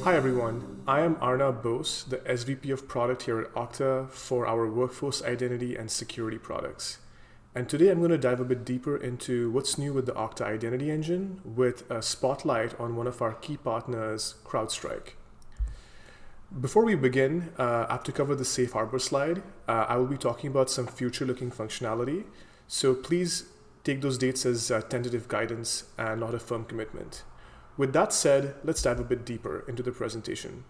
Hi everyone, I am Arnab Bose, the SVP of Product here at Okta for our workforce identity and security products. And today I'm going to dive a bit deeper into what's new with the Okta Identity Engine with a spotlight on one of our key partners, Crowdstrike. Before we begin, I have to cover the safe harbor slide. I will be talking about some future-looking functionality, so please take those dates as tentative guidance and not a firm commitment. With that said, let's dive a bit deeper into the presentation.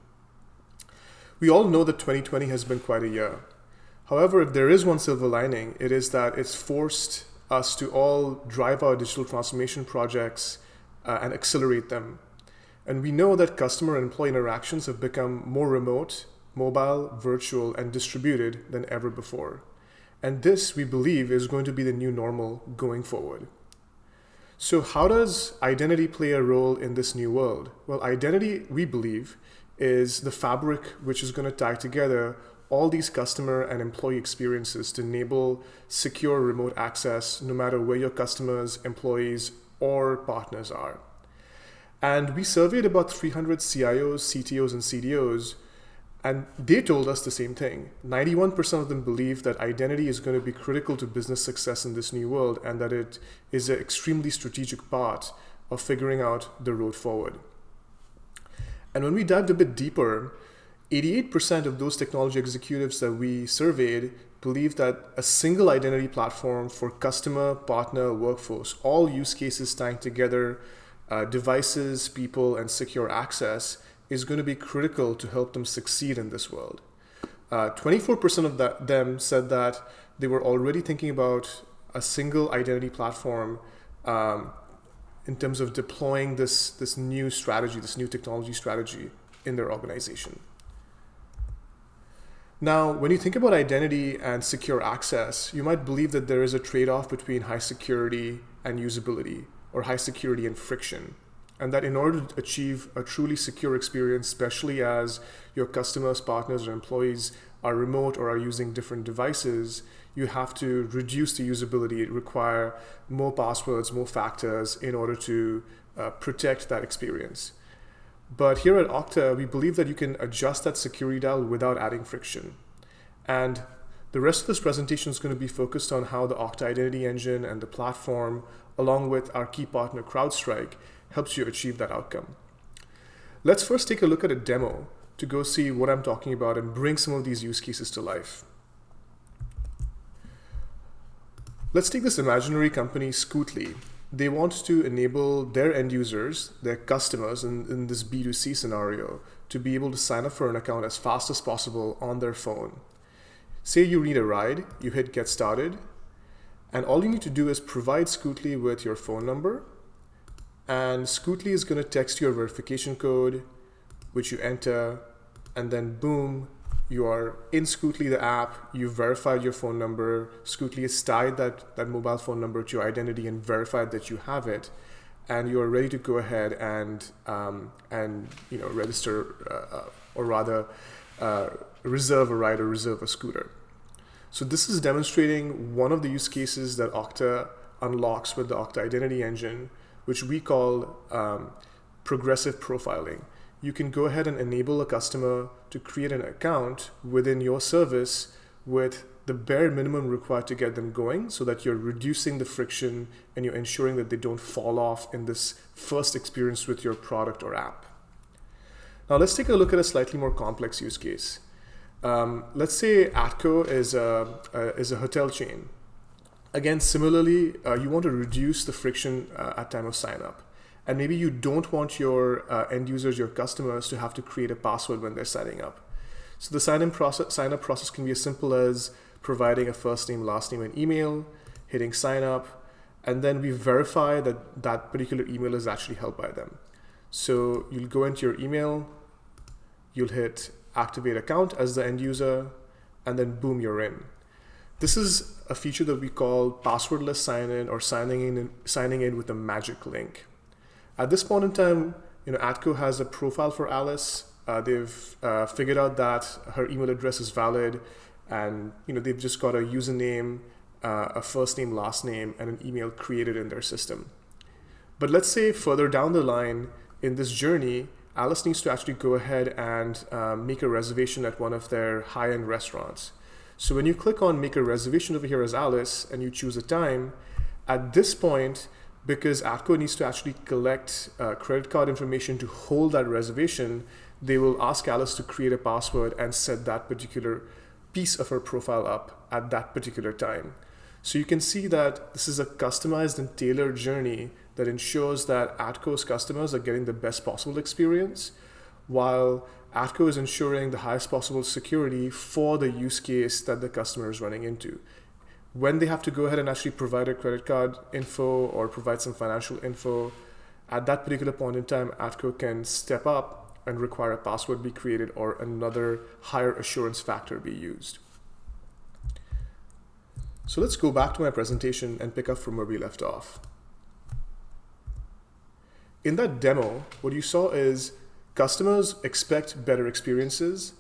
We all know that 2020 has been quite a year. However, if there is one silver lining, it is that it's forced us to all drive our digital transformation projects and accelerate them. And we know that customer and employee interactions have become more remote, mobile, virtual, and distributed than ever before. And this, we believe, is going to be the new normal going forward. So how does identity play a role in this new world? Well, identity, we believe, is the fabric which is going to tie together all these customer and employee experiences to enable secure remote access no matter where your customers, employees, or partners are. And we surveyed about 300 CIOs, CTOs, and CDOs, and they told us the same thing. 91% of them believe that identity is going to be critical to business success in this new world and that it is an extremely strategic part of figuring out the road forward. And when we dived a bit deeper, 88% of those technology executives that we surveyed believe that a single identity platform for customer, partner, workforce, all use cases tying together devices, people, and secure access is going to be critical to help them succeed in this world. 24% of them said that they were already thinking about a single identity platform in terms of deploying this new strategy, this new technology strategy in their organization. Now, when you think about identity and secure access, you might believe that there is a trade-off between high security and usability, or high security and friction. And that in order to achieve a truly secure experience, especially as your customers, partners, or employees are remote or are using different devices, you have to reduce the usability, require more passwords, more factors in order to protect that experience. But here at Okta, we believe that you can adjust that security dial without adding friction. And the rest of this presentation is going to be focused on how the Okta Identity Engine and the platform, along with our key partner Crowdstrike, helps you achieve that outcome. Let's first take a look at a demo to go see what I'm talking about and bring some of these use cases to life. Let's take this imaginary company, Scootly. They want to enable their end users, their customers in this B2C scenario, to be able to sign up for an account as fast as possible on their phone. Say you need a ride, you hit Get Started, and all you need to do is provide Scootly with your phone number, and Scootly is going to text you a verification code, which you enter, and then boom, you are in Scootly, the app, you've verified your phone number, Scootly has tied that mobile phone number to your identity and verified that you have it, and you are ready to go ahead and register, or rather reserve a ride or reserve a scooter. So this is demonstrating one of the use cases that Okta unlocks with the Okta Identity Engine, which we call progressive profiling. You can go ahead and enable a customer to create an account within your service with the bare minimum required to get them going so that you're reducing the friction and you're ensuring that they don't fall off in this first experience with your product or app. Now let's take a look at a slightly more complex use case. Let's say Atco is a hotel chain. Again, similarly, you want to reduce the friction at time of sign up. And maybe you don't want your end users, your customers, to have to create a password when they're signing up. So the sign up process can be as simple as providing a first name, last name, and email, hitting sign up, and then we verify that that particular email is actually held by them. So you'll go into your email, you'll hit activate account as the end user, and then boom, you're in. This is a feature that we call passwordless sign-in or signing in with a magic link. At this point in time, Atco has a profile for Alice. They've figured out that her email address is valid, and they've just got a username, a first name, last name, and an email created in their system. But let's say further down the line in this journey, Alice needs to actually go ahead and make a reservation at one of their high-end restaurants. So when you click on make a reservation over here as Alice and you choose a time, at this point, because ATCO needs to actually collect credit card information to hold that reservation, they will ask Alice to create a password and set that particular piece of her profile up at that particular time. So you can see that this is a customized and tailored journey that ensures that ATCO's customers are getting the best possible experience, while ATCO is ensuring the highest possible security for the use case that the customer is running into. When they have to go ahead and actually provide a credit card info or provide some financial info, at that particular point in time, ATCO can step up and require a password be created or another higher assurance factor be used. So let's go back to my presentation and pick up from where we left off. In that demo, what you saw is customers expect better experiences,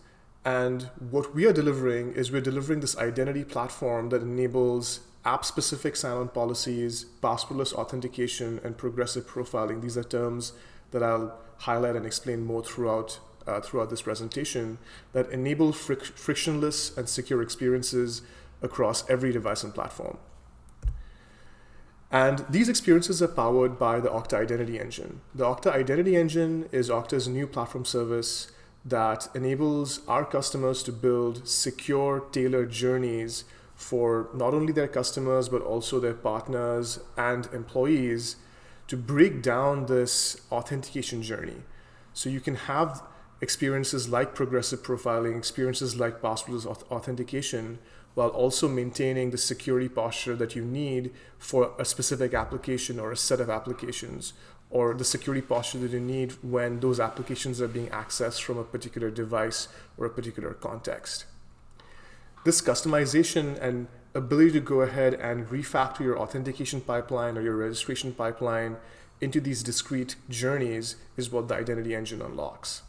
and what we are delivering is we're delivering this identity platform that enables app-specific sign-on policies, passwordless authentication, and progressive profiling. These are terms that I'll highlight and explain more throughout this presentation that enable frictionless and secure experiences across every device and platform. And these experiences are powered by the Okta Identity Engine. The Okta Identity Engine is Okta's new platform service that enables our customers to build secure, tailored journeys for not only their customers, but also their partners and employees to break down this authentication journey. So you can have experiences like progressive profiling, experiences like passwordless authentication, while also maintaining the security posture that you need for a specific application or a set of applications, or the security posture that you need when those applications are being accessed from a particular device or a particular context. This customization and ability to go ahead and refactor your authentication pipeline or your registration pipeline into these discrete journeys is what the Identity Engine unlocks.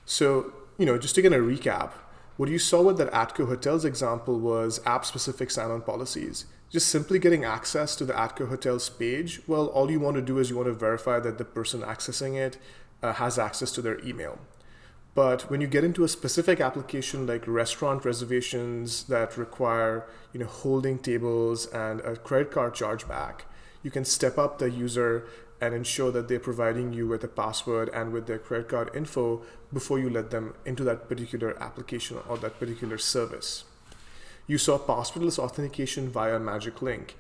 So, just to get a recap, what you saw with that ATCO Hotels example was app-specific sign-on policies. Just simply getting access to the ATCO Hotels page, well, all you want to do is you want to verify that the person accessing it has access to their email. But when you get into a specific application like restaurant reservations that require holding tables and a credit card chargeback, you can step up the user and ensure that they're providing you with a password and with their credit card info before you let them into that particular application or that particular service. You saw passwordless authentication via magic link.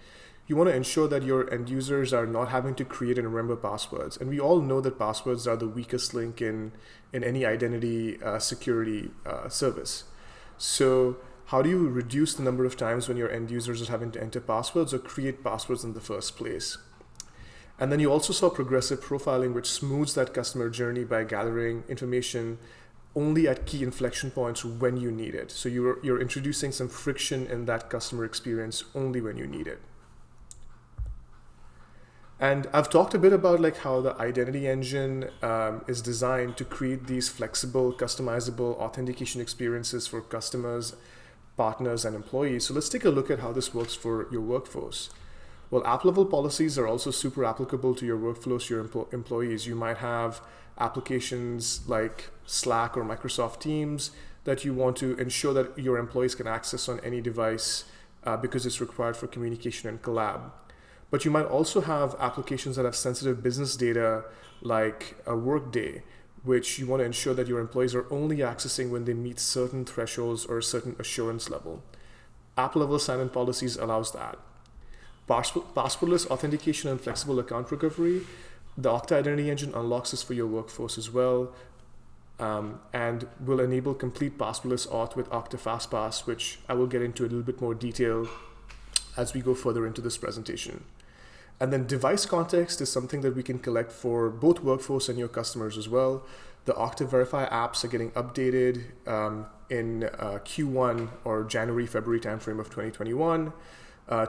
You want to ensure that your end users are not having to create and remember passwords. And we all know that passwords are the weakest link in any identity security service. So how do you reduce the number of times when your end users are having to enter passwords or create passwords in the first place? And then you also saw progressive profiling, which smooths that customer journey by gathering information only at key inflection points when you need it. So you're introducing some friction in that customer experience only when you need it. And I've talked a bit about how the Identity Engine is designed to create these flexible, customizable authentication experiences for customers, partners, and employees. So let's take a look at how this works for your workforce. Well, app-level policies are also super applicable to your workflows, your employees. You might have applications like Slack or Microsoft Teams that you want to ensure that your employees can access on any device because it's required for communication and collab. But you might also have applications that have sensitive business data like a Workday, which you want to ensure that your employees are only accessing when they meet certain thresholds or a certain assurance level. App-level sign-in policies allows that. Passwordless authentication and flexible account recovery, the Okta Identity Engine unlocks this for your workforce as well, and will enable complete passwordless auth with Okta FastPass, which I will get into a little bit more detail as we go further into this presentation. And then device context is something that we can collect for both workforce and your customers as well. The Okta Verify apps are getting updated in Q1 or January-February timeframe of 2021.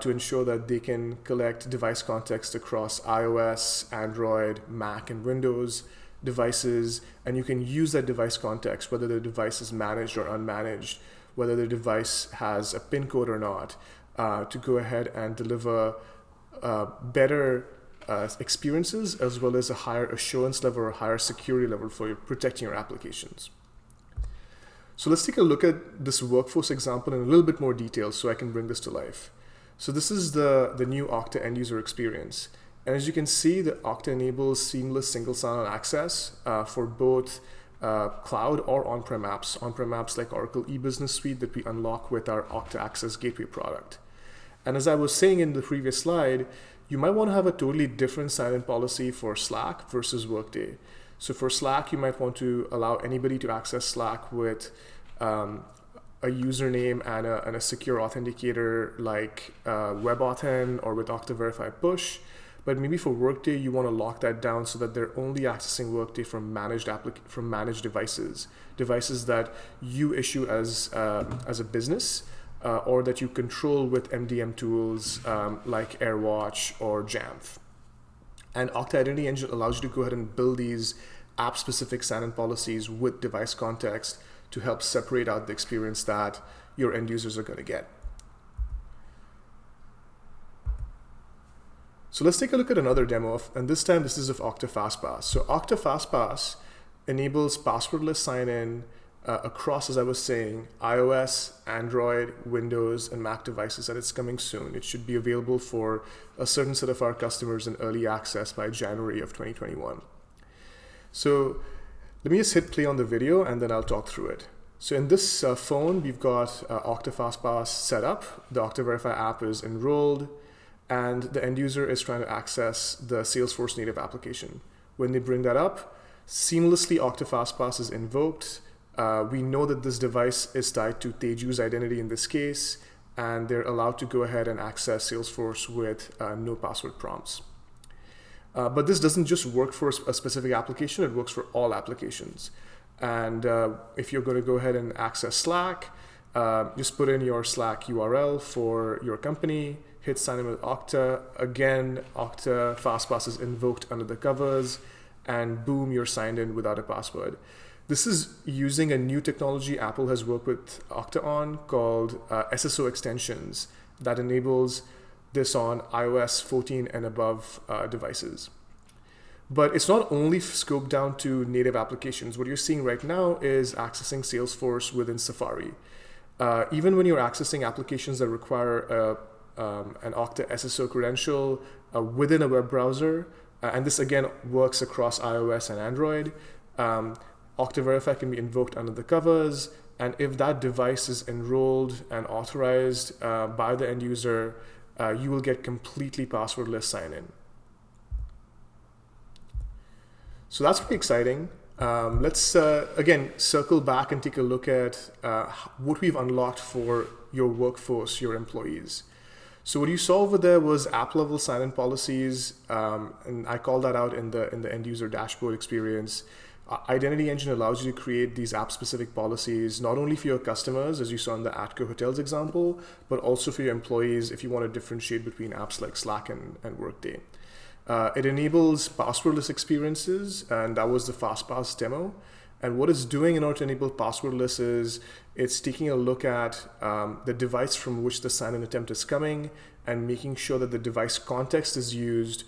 To ensure that they can collect device context across iOS, Android, Mac, and Windows devices, and you can use that device context, whether the device is managed or unmanaged, whether the device has a PIN code or not, to go ahead and deliver better experiences, as well as a higher assurance level or higher security level for protecting your applications. So let's take a look at this workforce example in a little bit more detail so I can bring this to life. So this is the new Okta end user experience. And as you can see, the Okta enables seamless single sign-on access for both cloud or on-prem apps. On-prem apps like Oracle E-Business Suite that we unlock with our Okta Access Gateway product. And as I was saying in the previous slide, you might want to have a totally different sign-in policy for Slack versus Workday. So for Slack, you might want to allow anybody to access Slack with a username and a secure authenticator like WebAuthn or with Okta Verify Push. But maybe for Workday, you want to lock that down so that they're only accessing Workday from managed devices that you issue as a business or that you control with MDM tools like AirWatch or Jamf. And Okta Identity Engine allows you to go ahead and build these app-specific sign-in policies with device context to help separate out the experience that your end users are going to get. So let's take a look at another demo, and this time this is of Okta FastPass. So Okta FastPass enables passwordless sign-in across, as I was saying, iOS, Android, Windows, and Mac devices, and it's coming soon. It should be available for a certain set of our customers in early access by January of 2021. So let me just hit play on the video and then I'll talk through it. So in this phone, we've got Okta FastPass set up. The Okta Verify app is enrolled, and the end user is trying to access the Salesforce native application. When they bring that up, seamlessly Okta FastPass is invoked. We know that this device is tied to Teju's identity in this case, and they're allowed to go ahead and access Salesforce with no password prompts. But this doesn't just work for a specific application, it works for all applications. And if you're going to go ahead and access Slack, just put in your Slack URL for your company, hit sign in with Okta. Again, Okta FastPass is invoked under the covers, and boom, you're signed in without a password. This is using a new technology Apple has worked with Okta on called SSO extensions that enables this on iOS 14 and above devices. But it's not only scoped down to native applications. What you're seeing right now is accessing Salesforce within Safari. Even when you're accessing applications that require an Okta SSO credential within a web browser, and this again works across iOS and Android, Okta Verify can be invoked under the covers, and if that device is enrolled and authorized by the end user, you will get completely passwordless sign-in. So that's pretty exciting. Let's again circle back and take a look at what we've unlocked for your workforce, your employees. So what you saw over there was app-level sign-in policies, and I called that out in the end user dashboard experience. Identity Engine allows you to create these app-specific policies, not only for your customers, as you saw in the Atco Hotels example, but also for your employees if you want to differentiate between apps like Slack and Workday. It enables passwordless experiences, and that was the FastPass demo. And what it's doing in order to enable passwordless is it's taking a look at the device from which the sign-in attempt is coming and making sure that the device context is used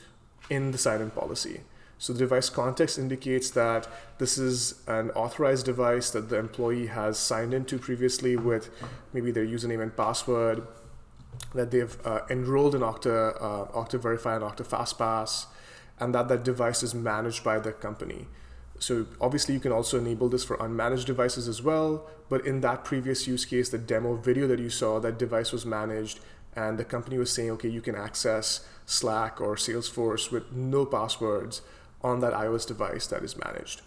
in the sign-in policy. So the device context indicates that this is an authorized device that the employee has signed into previously with maybe their username and password, that they've enrolled in Okta Verify and Okta FastPass, and that device is managed by the company. So obviously you can also enable this for unmanaged devices as well, but in that previous use case, the demo video that you saw, that device was managed and the company was saying, okay, you can access Slack or Salesforce with no passwords on that iOS device that is managed.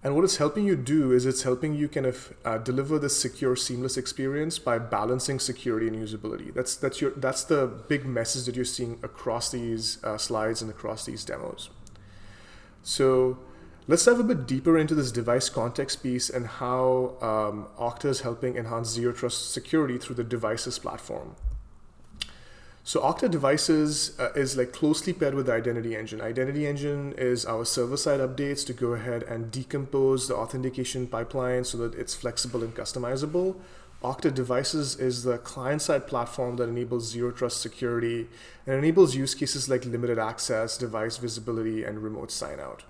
And what it's helping you do is it's helping you kind of deliver this secure, seamless experience by balancing security and usability. That's the big message that you're seeing across these slides and across these demos. So let's dive a bit deeper into this device context piece and how Okta is helping enhance zero trust security through the devices platform. So Okta Devices is like closely paired with the Identity Engine. Identity Engine is our server-side updates to go ahead and decompose the authentication pipeline so that it's flexible and customizable. Okta Devices is the client-side platform that enables zero trust security and enables use cases like limited access, device visibility, and remote sign-out.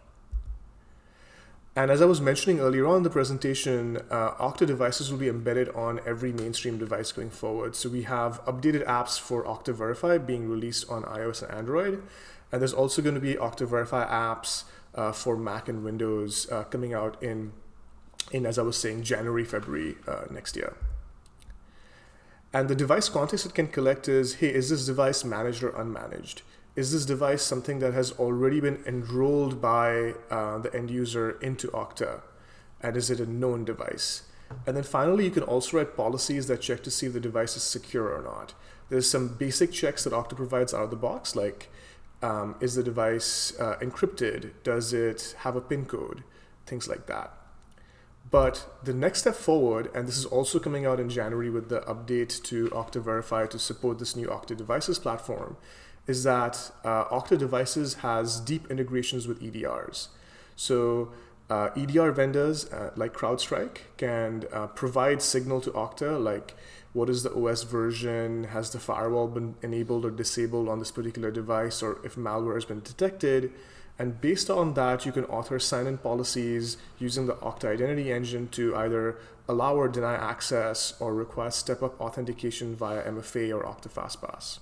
And as I was mentioning earlier on in the presentation, Okta Devices will be embedded on every mainstream device going forward. So we have updated apps for Okta Verify being released on iOS and Android. And there's also going to be Okta Verify apps for Mac and Windows coming out in, as I was saying, January, February next year. And the device context it can collect is, hey, is this device managed or unmanaged? Is this device something that has already been enrolled by the end user into Okta? And is it a known device? And then finally, you can also write policies that check to see if the device is secure or not. There's some basic checks that Okta provides out of the box, like is the device encrypted? Does it have a PIN code? Things like that. But the next step forward, and this is also coming out in January with the update to Okta Verify to support this new Okta Devices platform, is that Okta Devices has deep integrations with EDRs. So EDR vendors like Crowdstrike can provide signal to Okta, like what is the OS version, has the firewall been enabled or disabled on this particular device, or if malware has been detected. And based on that, you can author sign-in policies using the Okta Identity Engine to either allow or deny access or request step-up authentication via MFA or Okta FastPass.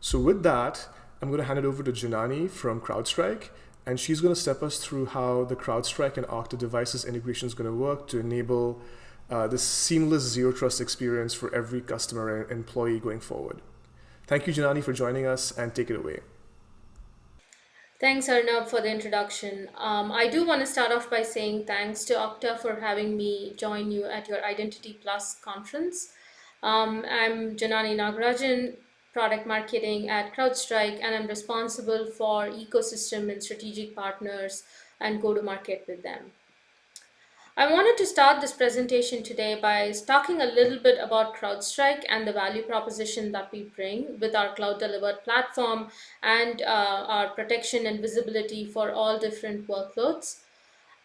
So with that, I'm going to hand it over to Janani from Crowdstrike, and she's going to step us through how the Crowdstrike and Okta Devices integration is going to work to enable this seamless zero trust experience for every customer and employee going forward. Thank you, Janani, for joining us, and take it away. Thanks, Arnab, for the introduction. I do want to start off by saying thanks to Okta for having me join you at your Identity Plus conference. I'm Janani Nagarajan, product marketing at Crowdstrike, and I'm responsible for ecosystem and strategic partners and go to market with them. I wanted to start this presentation today by talking a little bit about CrowdStrike and the value proposition that we bring with our cloud delivered platform and our protection and visibility for all different workloads.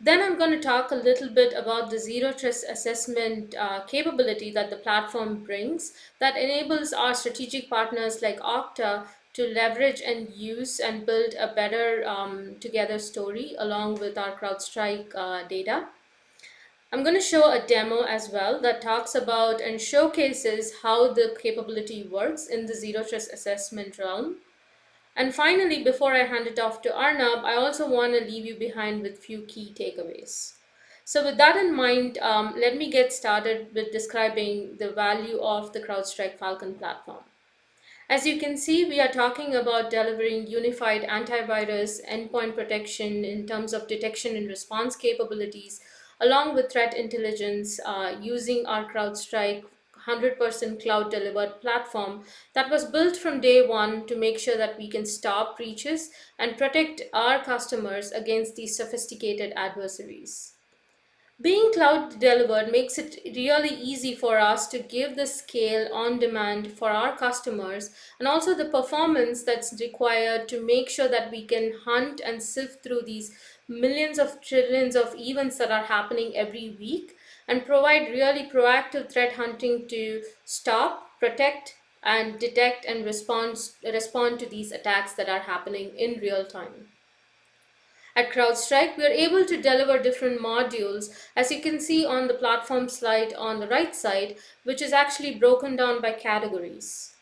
Then I'm going to talk a little bit about the zero trust assessment capability that the platform brings that enables our strategic partners like Okta to leverage and use and build a better together story along with our CrowdStrike data. I'm going to show a demo as well that talks about and showcases how the capability works in the zero trust assessment realm. And finally, before I hand it off to Arnab, I also want to leave you behind with few key takeaways. So with that in mind, let me get started with describing the value of the CrowdStrike Falcon platform. As you can see, we are talking about delivering unified antivirus endpoint protection in terms of detection and response capabilities, along with threat intelligence using our CrowdStrike 100% cloud delivered platform that was built from day one to make sure that we can stop breaches and protect our customers against these sophisticated adversaries. Being cloud delivered makes it really easy for us to give the scale on demand for our customers and also the performance that's required to make sure that we can hunt and sift through these millions of trillions of events that are happening every week and provide really proactive threat hunting to stop, protect, and detect and respond to these attacks that are happening in real time. At CrowdStrike, we are able to deliver different modules, as you can see on the platform slide on the right side, which is actually broken down by categories.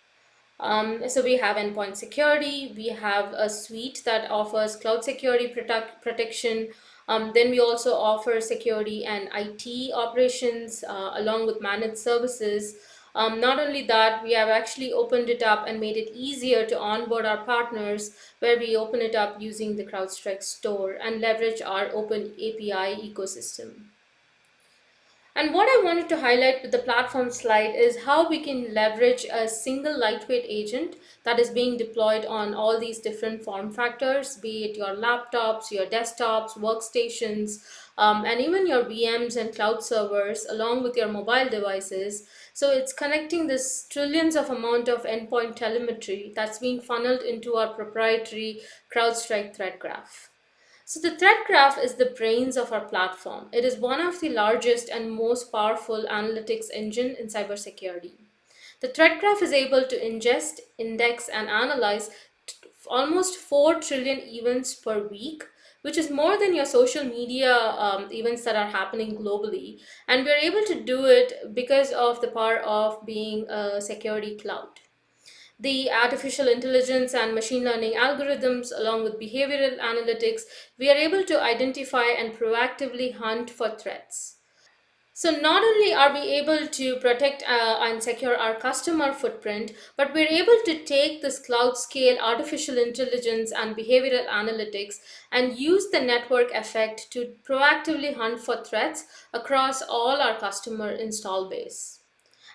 So we have endpoint security, we have a suite that offers cloud security protection. Then we also offer security and IT operations along with managed services. Not only that, we have actually opened it up and made it easier to onboard our partners, where we open it up using the CrowdStrike store and leverage our open API ecosystem. And what I wanted to highlight with the platform slide is how we can leverage a single lightweight agent that is being deployed on all these different form factors, be it your laptops, your desktops, workstations, and even your VMs and cloud servers, along with your mobile devices. So it's connecting this trillions of amount of endpoint telemetry that's being funneled into our proprietary CrowdStrike threat graph. So the threat graph is the brains of our platform. It is one of the largest and most powerful analytics engine in cybersecurity. The threat graph is able to ingest, index, and analyze almost 4 trillion events per week, which is more than your social media events that are happening globally. And we're able to do it because of the power of being a security cloud. The artificial intelligence and machine learning algorithms, along with behavioral analytics, we are able to identify and proactively hunt for threats. So not only are we able to protect and secure our customer footprint, but we're able to take this cloud scale artificial intelligence and behavioral analytics and use the network effect to proactively hunt for threats across all our customer install base.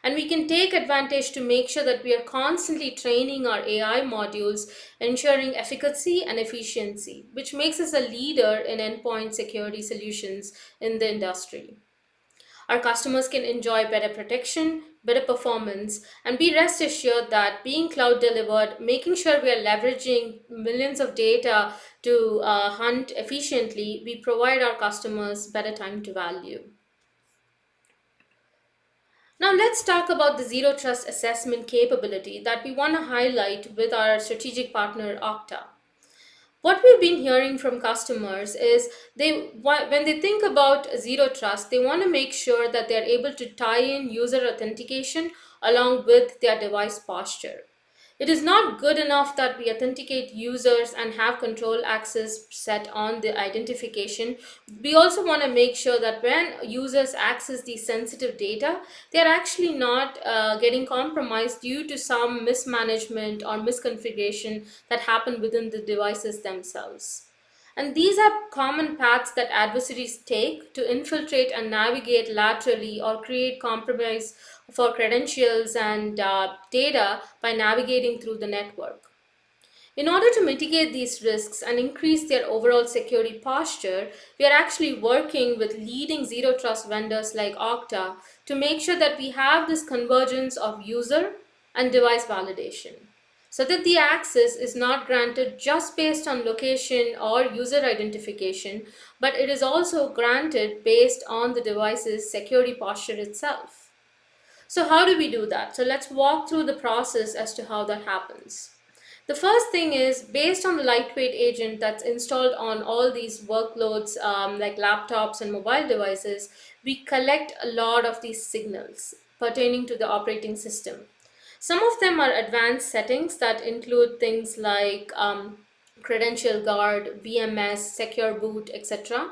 And we can take advantage to make sure that we are constantly training our AI modules, ensuring efficacy and efficiency, which makes us a leader in endpoint security solutions in the industry. Our customers can enjoy better protection, better performance, and be rest assured that being cloud delivered, making sure we are leveraging millions of data to hunt efficiently, we provide our customers better time to value. Now, let's talk about the zero trust assessment capability that we want to highlight with our strategic partner Okta. What we've been hearing from customers is when they think about zero trust, they want to make sure that they're able to tie in user authentication along with their device posture. It is not good enough that we authenticate users and have control access set on the identification. We also want to make sure that when users access these sensitive data, they are actually not getting compromised due to some mismanagement or misconfiguration that happen within the devices themselves. And these are common paths that adversaries take to infiltrate and navigate laterally or create compromise for credentials and data by navigating through the network. In order to mitigate these risks and increase their overall security posture, we are actually working with leading zero trust vendors like Okta to make sure that we have this convergence of user and device validation, so that the access is not granted just based on location or user identification, but it is also granted based on the device's security posture itself. So, how do we do that? So, let's walk through the process as to how that happens. The first thing is based on the lightweight agent that's installed on all these workloads like laptops and mobile devices, we collect a lot of these signals pertaining to the operating system. Some of them are advanced settings that include things like credential guard, VMS, secure boot, etc.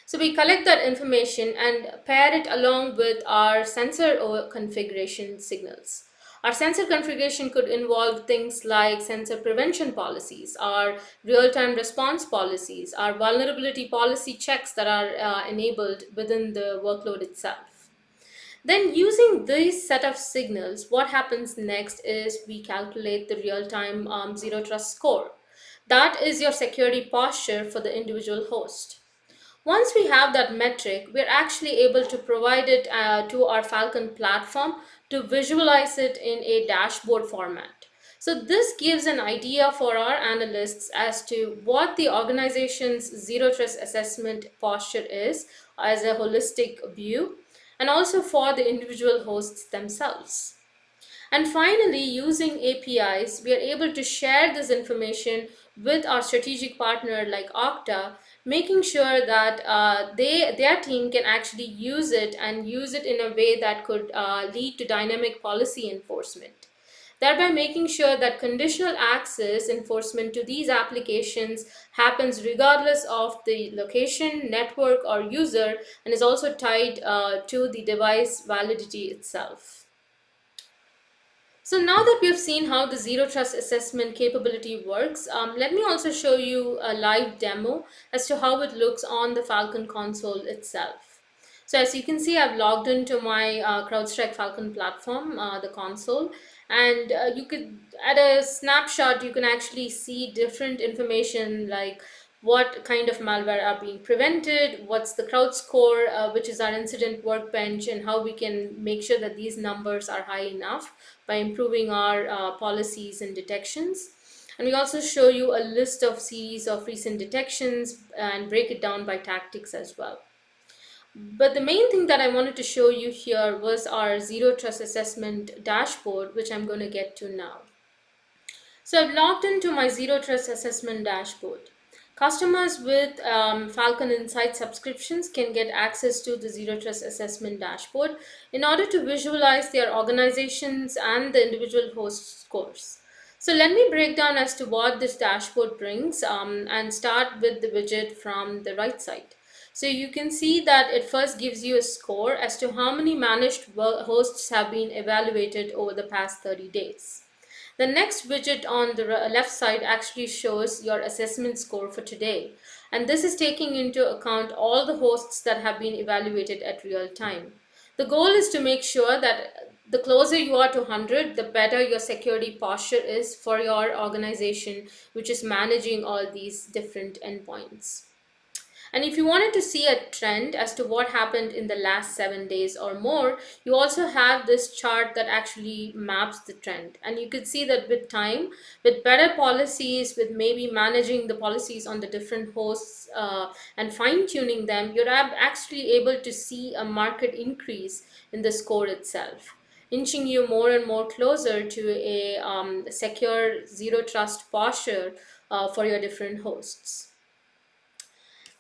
So we collect that information and pair it along with our sensor configuration signals. Our sensor configuration could involve things like sensor prevention policies, our real-time response policies, our vulnerability policy checks that are enabled within the workload itself. Then using this set of signals, what happens next is we calculate the real-time zero trust score. That is your security posture for the individual host. Once we have that metric, we're actually able to provide it to our Falcon platform to visualize it in a dashboard format. So this gives an idea for our analysts as to what the organization's zero trust assessment posture is as a holistic view, and also for the individual hosts themselves. And finally, using APIs, we are able to share this information with our strategic partner like Okta, making sure that their team can actually use it and use it in a way that could lead to dynamic policy enforcement, thereby making sure that conditional access enforcement to these applications happens regardless of the location, network, or user, and is also tied to the device validity itself. So now that we've seen how the zero trust assessment capability works, let me also show you a live demo as to how it looks on the Falcon console itself. So as you can see, I've logged into my CrowdStrike Falcon platform, the console, and you could, at a snapshot, you can actually see different information like what kind of malware are being prevented, what's the crowd score, which is our incident workbench, and how we can make sure that these numbers are high enough by improving our policies and detections. And we also show you a list of series of recent detections and break it down by tactics as well. But the main thing that I wanted to show you here was our zero trust assessment dashboard, which I'm going to get to now. So I've logged into my Zero Trust Assessment dashboard. Customers with Falcon Insight subscriptions can get access to the Zero Trust Assessment dashboard in order to visualize their organizations and the individual host scores. So let me break down as to what this dashboard brings and start with the widget from the right side. So you can see that it first gives you a score as to how many managed hosts have been evaluated over the past 30 days. The next widget on the left side actually shows your assessment score for today. And this is taking into account all the hosts that have been evaluated at real time. The goal is to make sure that the closer you are to 100, the better your security posture is for your organization, which is managing all these different endpoints. And if you wanted to see a trend as to what happened in the last 7 days or more, you also have this chart that actually maps the trend. And you could see that with time, with better policies, with maybe managing the policies on the different hosts and fine tuning them, you're actually able to see a market increase in the score itself, inching you more and more closer to a secure zero trust posture for your different hosts.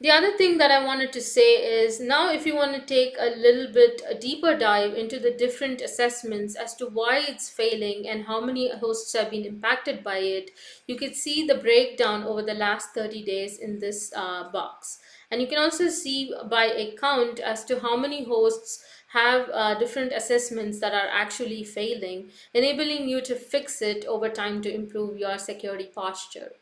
The other thing that I wanted to say is now, if you want to take a little bit a deeper dive into the different assessments as to why it's failing and how many hosts have been impacted by it, you could see the breakdown over the last 30 days in this box. And you can also see by a count as to how many hosts have different assessments that are actually failing, enabling you to fix it over time to improve your security posture.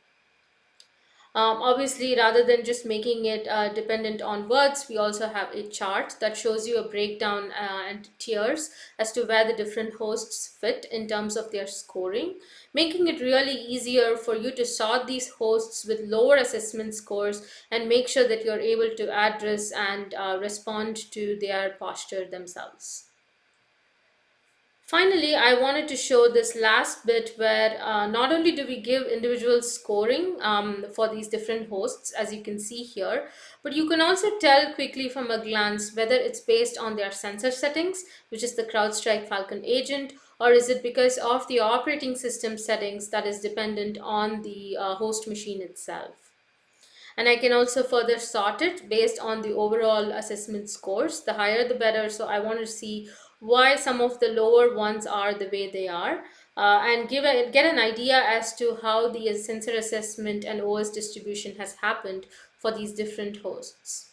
Obviously, rather than just making it dependent on words, we also have a chart that shows you a breakdown and tiers as to where the different hosts fit in terms of their scoring, making it really easier for you to sort these hosts with lower assessment scores and make sure that you're able to address and respond to their posture themselves. Finally, I wanted to show this last bit where not only do we give individual scoring for these different hosts, as you can see here, but you can also tell quickly from a glance whether it's based on their sensor settings, which is the CrowdStrike Falcon agent, or is it because of the operating system settings that is dependent on the host machine itself. And I can also further sort it based on the overall assessment scores. The higher the better. So I want to see why some of the lower ones are the way they are, and get an idea as to how the sensor assessment and OS distribution has happened for these different hosts.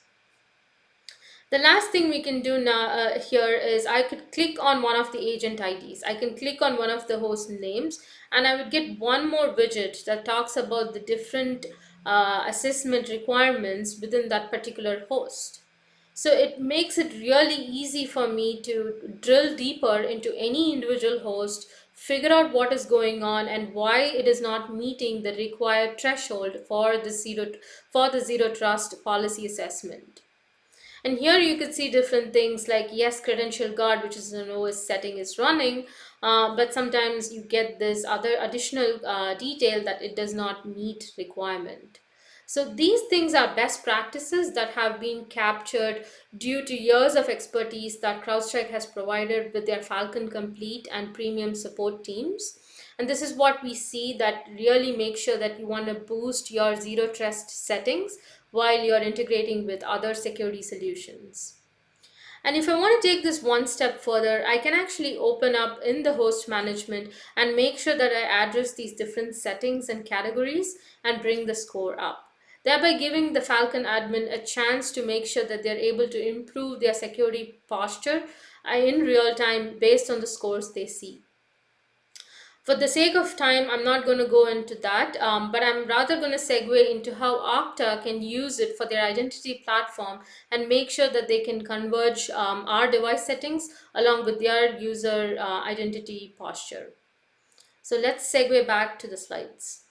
The last thing we can do now here is I could click on one of the agent IDs. I can click on one of the host names and I would get one more widget that talks about the different assessment requirements within that particular host. So it makes it really easy for me to drill deeper into any individual host, figure out what is going on and why it is not meeting the required threshold for the zero trust policy assessment. And here you could see different things like, yes, credential guard, which is an OS setting, is running, but sometimes you get this other additional detail that it does not meet requirement. So these things are best practices that have been captured due to years of expertise that CrowdStrike has provided with their Falcon Complete and premium support teams. And this is what we see that really makes sure that you want to boost your zero trust settings while you're integrating with other security solutions. And if I want to take this one step further, I can actually open up in the host management and make sure that I address these different settings and categories and bring the score up, thereby giving the Falcon admin a chance to make sure that they're able to improve their security posture in real time based on the scores they see. For the sake of time, I'm not going to go into that, but I'm rather going to segue into how Okta can use it for their identity platform and make sure that they can converge our device settings along with their user identity posture. So let's segue back to the slides.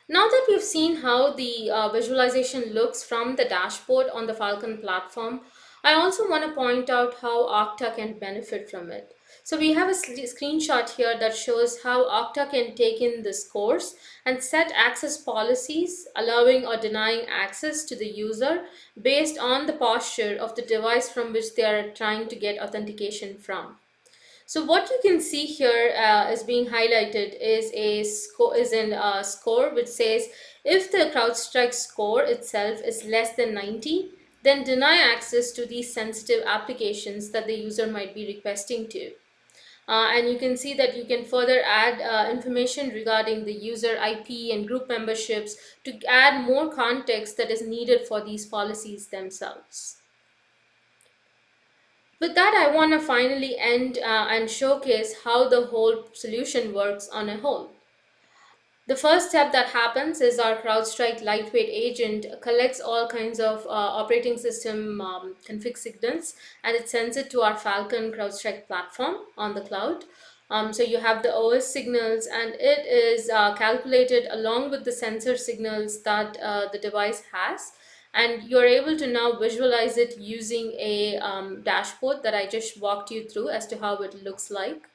Now that we've seen how the visualization looks from the dashboard on the Falcon platform, I also want to point out how Okta can benefit from it. So we have a screenshot here that shows how Okta can take in the scores and set access policies, allowing or denying access to the user based on the posture of the device from which they are trying to get authentication from. So what you can see here is being highlighted is in a score which says if the CrowdStrike score itself is less than 90, then deny access to these sensitive applications that the user might be requesting to. And you can see that you can further add information regarding the user IP and group memberships to add more context that is needed for these policies themselves. With that, I want to finally end and showcase how the whole solution works on a whole. The first step that happens is our CrowdStrike lightweight agent collects all kinds of operating system config signals and it sends it to our Falcon CrowdStrike platform on the cloud. So you have the OS signals and it is calculated along with the sensor signals that the device has. And you're able to now visualize it using a dashboard that I just walked you through as to how it looks like.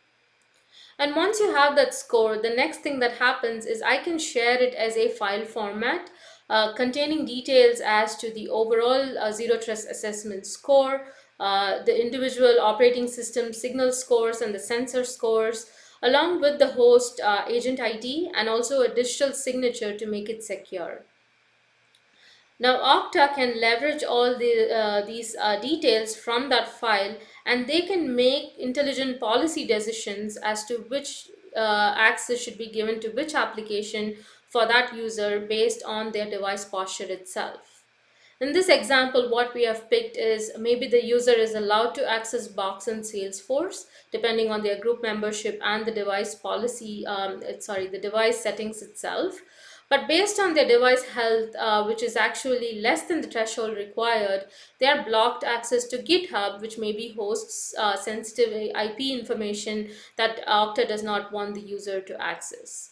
And once you have that score, the next thing that happens is I can share it as a file format containing details as to the overall zero trust assessment score, the individual operating system signal scores and the sensor scores, along with the host agent ID and also a digital signature to make it secure. Now, Okta can leverage all these details from that file and they can make intelligent policy decisions as to which access should be given to which application for that user based on their device posture itself. In this example, what we have picked is maybe the user is allowed to access Box and Salesforce depending on their group membership and the device the device settings itself. But based on their device health, which is actually less than the threshold required, they are blocked access to GitHub, which maybe hosts sensitive IP information that Okta does not want the user to access.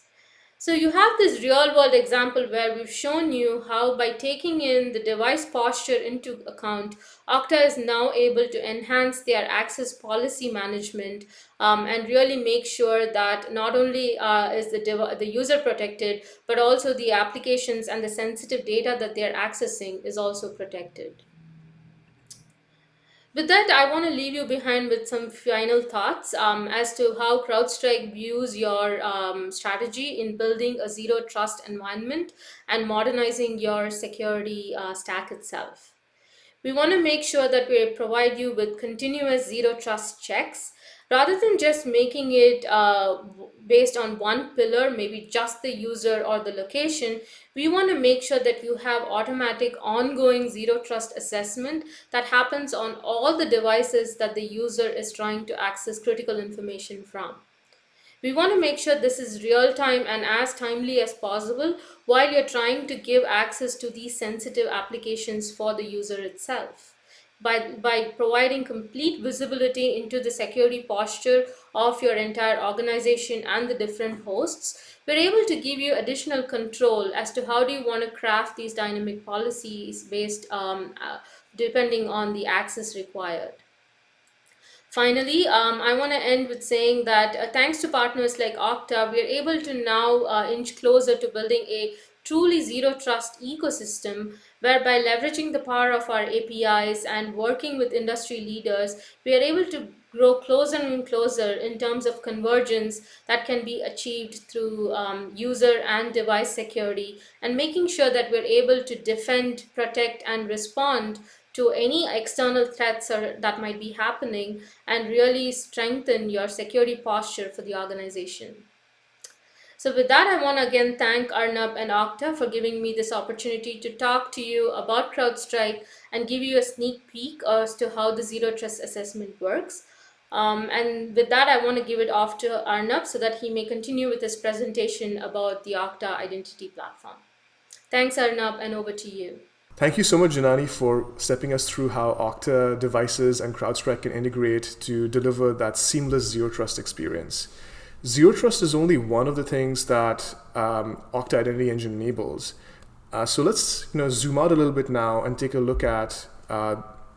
So you have this real world example where we've shown you how by taking in the device posture into account, Okta is now able to enhance their access policy management and really make sure that not only is the user protected, but also the applications and the sensitive data that they're accessing is also protected. With that, I want to leave you behind with some final thoughts as to how CrowdStrike views your strategy in building a zero trust environment and modernizing your security stack itself. We want to make sure that we provide you with continuous zero trust checks rather than just making it based on one pillar, maybe just the user or the location. We want to make sure that you have automatic ongoing zero trust assessment that happens on all the devices that the user is trying to access critical information from. We want to make sure this is real time and as timely as possible while you're trying to give access to these sensitive applications for the user itself. By providing complete visibility into the security posture of your entire organization and the different hosts, we're able to give you additional control as to how do you want to craft these dynamic policies based depending on the access required. Finally, I want to end with saying that thanks to partners like Okta, we are able to now inch closer to building a truly zero trust ecosystem whereby leveraging the power of our APIs and working with industry leaders, we are able to grow closer and closer in terms of convergence that can be achieved through user and device security and making sure that we're able to defend, protect, and respond to any external threats that might be happening and really strengthen your security posture for the organization. So with that, I want to again thank Arnab and Okta for giving me this opportunity to talk to you about CrowdStrike and give you a sneak peek as to how the zero trust assessment works. And with that, I want to give it off to Arnab so that he may continue with his presentation about the Okta Identity Platform. Thanks, Arnab, and over to you. Thank you so much, Janani, for stepping us through how Okta devices and CrowdStrike can integrate to deliver that seamless zero trust experience. Zero trust is only one of the things that Okta Identity Engine enables. So let's zoom out a little bit now and take a look at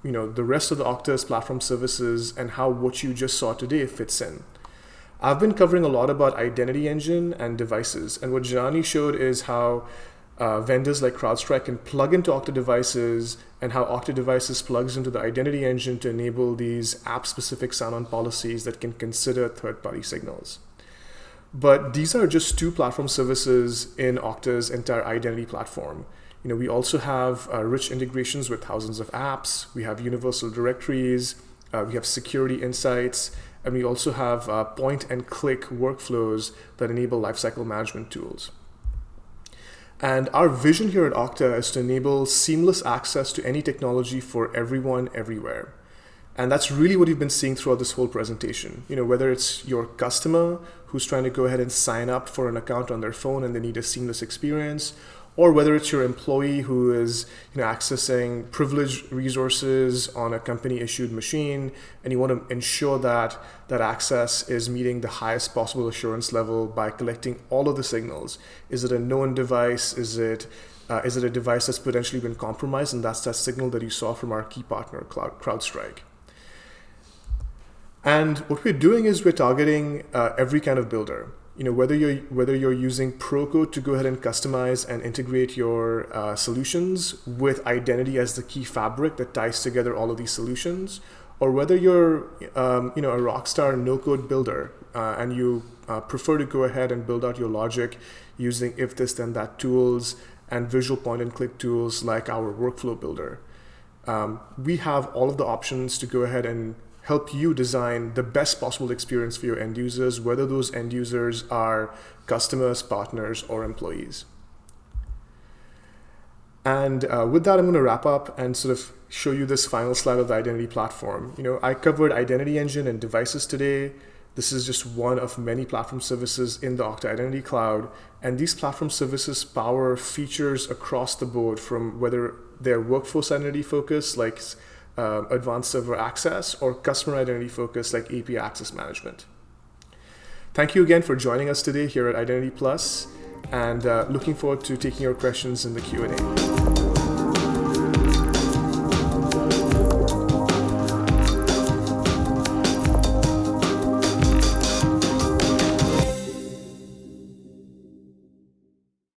the rest of the Okta's platform services and how what you just saw today fits in. I've been covering a lot about Identity Engine and devices, and what Janani showed is how vendors like Crowdstrike can plug into Okta devices and how Okta devices plugs into the Identity Engine to enable these app-specific sign-on policies that can consider third-party signals. But these are just two platform services in Okta's entire identity platform. We also have rich integrations with thousands of apps. We have universal directories. We have security insights. And we also have point and click workflows that enable lifecycle management tools. And our vision here at Okta is to enable seamless access to any technology for everyone, everywhere. And that's really what you've been seeing throughout this whole presentation. Whether it's your customer who's trying to go ahead and sign up for an account on their phone and they need a seamless experience, or whether it's your employee who is accessing privileged resources on a company-issued machine, and you want to ensure that that access is meeting the highest possible assurance level by collecting all of the signals. Is it a known device? Is it a device that's potentially been compromised? And that's that signal that you saw from our key partner, Crowdstrike. And what we're doing is we're targeting every kind of builder. Whether you're using Procode to go ahead and customize and integrate your solutions with identity as the key fabric that ties together all of these solutions, or whether you're a rockstar no-code builder and you prefer to go ahead and build out your logic using if this then that tools and visual point and click tools like our workflow builder. We have all of the options to go ahead and help you design the best possible experience for your end users, whether those end users are customers, partners, or employees. And with that, I'm going to wrap up and sort of show you this final slide of the identity platform. I covered Identity Engine and devices today. This is just one of many platform services in the Okta Identity Cloud. And these platform services power features across the board, from whether they're workforce identity focused, like advanced server access, or customer identity focused like API access management. Thank you again for joining us today here at Identity Plus, and looking forward to taking your questions in the Q&A.